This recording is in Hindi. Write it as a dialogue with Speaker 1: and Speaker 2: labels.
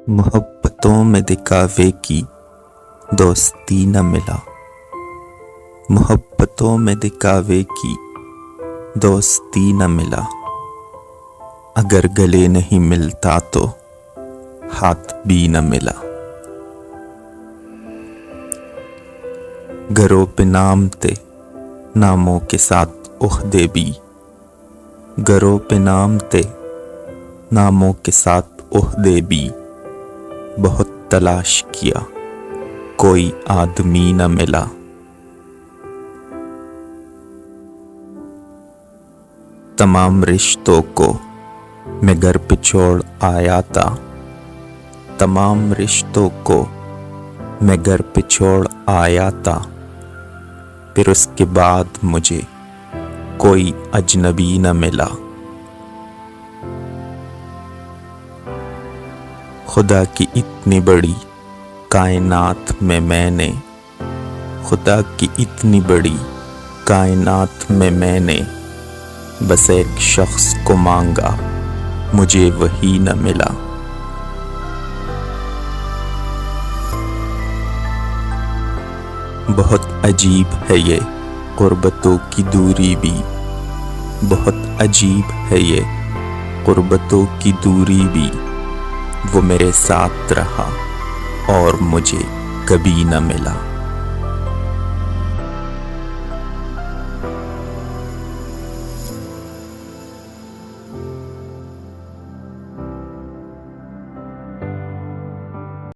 Speaker 1: मोहब्बतों में दिखावे की दोस्ती न मिला। मोहब्बतों में दिखावे की दोस्ती न मिला। अगर गले नहीं मिलता तो हाथ भी न मिला। घरों पे नाम थे, नामों के साथ ओहदे भी। घरों पे नाम थे, नामों के साथ ओहदे भी। बहुत तलाश किया, कोई आदमी न मिला। तमाम रिश्तों को मैं घर पे छोड़ आया था। तमाम रिश्तों को मैं घर पे छोड़ आया था। फिर उसके बाद मुझे कोई अजनबी न मिला। खुदा की इतनी बड़ी कायनात में मैंने, खुदा की इतनी बड़ी कायनात में मैंने बस एक शख्स को मांगा, मुझे वही न मिला। बहुत अजीब है ये गुर्बतों की दूरी भी। बहुत अजीब है ये गुर्बतों की दूरी भी। वो मेरे साथ रहा और मुझे कभी न मिला।